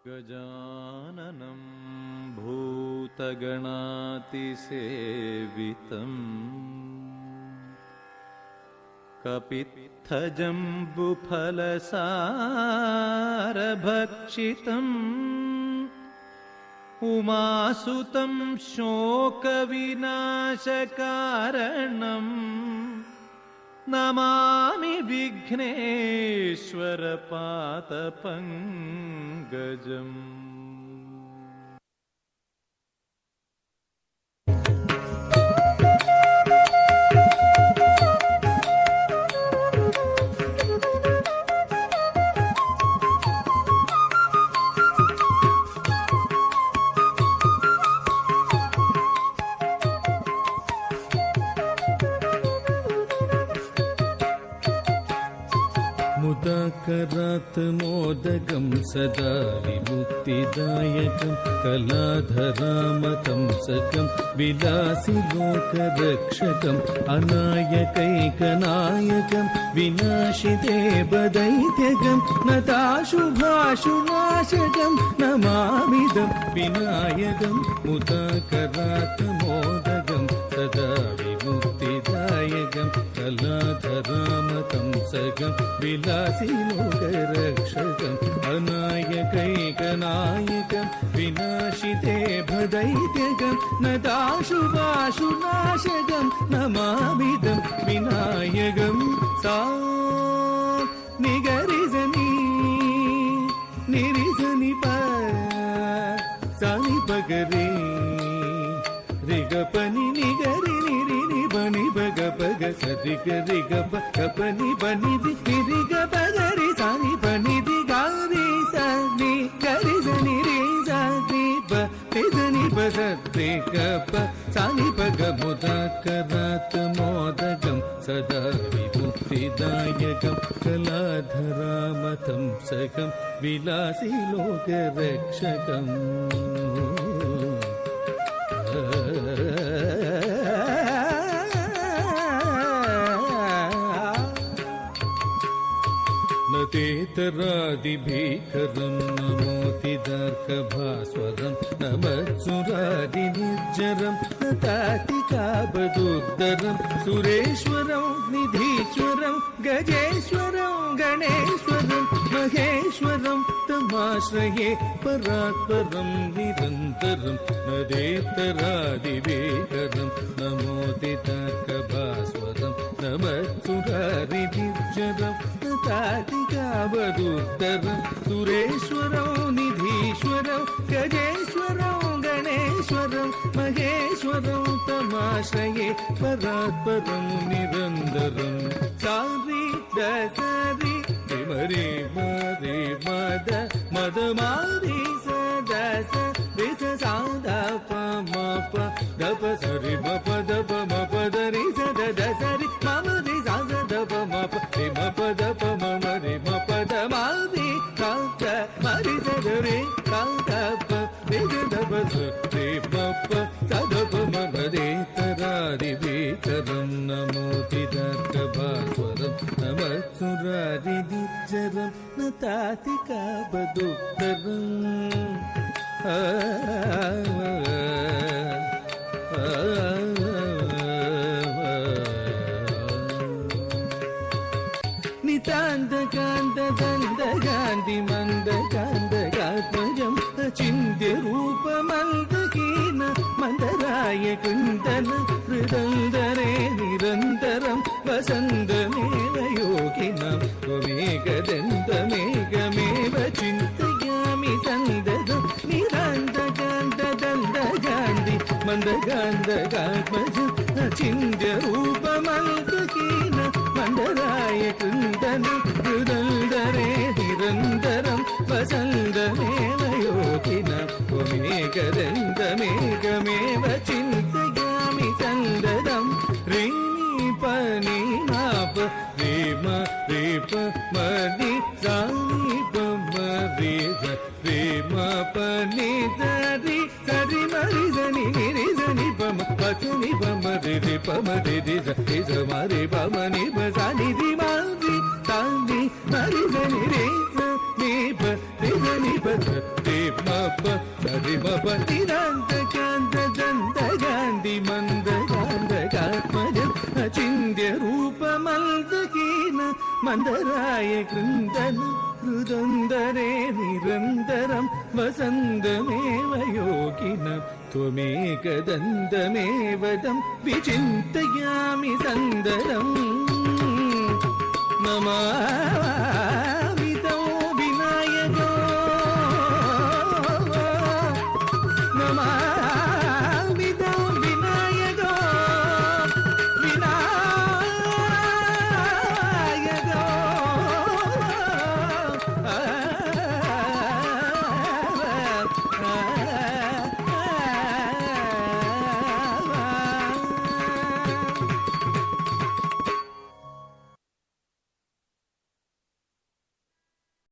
गजाननं भूतगणातिसेवितं कपित्थजम्बुफलसारभक्षितम् उमासुतं शोकविनाशकारणम् नमामि विघ्नेश्वरपादपङ्कजम्। मुदाकरात् मोदकं सदा विमुक्तिदायकं कलाधरामतं सकं विलासिलोकरक्षकम् अनायकैकनायकं विनाशिदेवदैत्यकं नताशुभाशुनाशकं नमामिदं विनायकं मुदाकरात् मोदकं सदा विमुक्तिदायकं कलाधरामतं सकं विलासिलोकरक्षकम् अनायकैकनायकं विनाशिदेवदैत्यकं नताशुभाशुनाशकं नमामिदं विनायकं। सा निगरिजनि निरिजनि प सानि पगरे रिगपनि निगरि निरि निबनि बग बग सरिग रिग बनि बनि निरिग बगरि सानि बनि दिगारि सानि गरि जनि रे सानि ब निजनि बसत्रि गप सानि बग मुदाकरात् मोदकं सदा विमुक्तिदायकं कलाधरामतं सकं विलासिलोकरक्षकम्। तेतरादिभीकरं नमोतिदार्कभास्वरं नमत्सुरादिनिर्जरं नतातिकाबदुद्धरं सुरेश्वरं निधीश्वरं गजेश्वरं गणेश्वरं महेश्वरं तमाश्रये परात्परं निरन्तरं नदेतरादिभीकरं नमोतिदार्कभास्वरं नमत्सुरादिनिर्जरं तातिकावदुत्तरं सुरेश्वरं निधीश्वरं गजेश्वरं गणेश्वरं महेश्वरं तमाश्रये परात्परं निरन्तरं। सारि दसरि रे मरे मद मद मारि सदस रिस सादा प म प द प सरि म प द प म प द रि स द द सरि म म रि सा स द प म प रि म प द प म म रि म प द म रि सा द म रि स द रि सा द प रि स द प स रि म प स द प म ग रे तरादिभीकरं नमोतिदार्कभास्वरं नमत्सुरादिनिर्जरं नतातिकाबदुत्तरं। नितान्तकान्तदन्तकान्ति मन्दकान्तकात्मजं चिन्त्यरूपमन्दकीन मन्दराय कुन्दन हृदन्दरे निरन्तरं वसन्तमेव योगिनां त्वमेकदन्तमेकमेव चिन्तयामि सन्ददं नितान्तकान्तदन्तकान्ति मन्दकान्तकात्मजं चिन्त्यरूपमन्दकीन मन्दराय कुन्दन हृदन्दरे निरन्तरं वसन्तमेव योगिनां त्वमेकदन्तमेकमेव चिन्तयामि सन्ददं। रे प नि म प रे म रे प म नि सा नि प म रे स रे म प नि स रि स रि म रि स नि रि स नि प म प स नि प म रे रे प म रे रे स रे स म रे प म नि प सा नि रि म रि सा नि म रि स नि रे स नि प रे स नि प स रे ಮಪ್ಪ ಸರಿ ಮಪ ನಿರಂತ ಕಾಂತ ದಂತ ಗಾಂಧಿ ಮಂದ ಕಾಂತ ಕಾತ್ಮಜ ಅಚಿಂತ್ಯ ರೂಪ ಮಂದಕೀನ ಮಂದರಾಯ ಕೃಂದನ ಹೃದಂದರೇ ನಿರಂತರಂ ವಸಂತಮೇವ ಯೋಗಿನ ತ್ವಮೇಕದಂತಮೇವ ತಂ ವಿಚಿಂತಯಾಮಿ ಸಂದರಂ ನಮಃ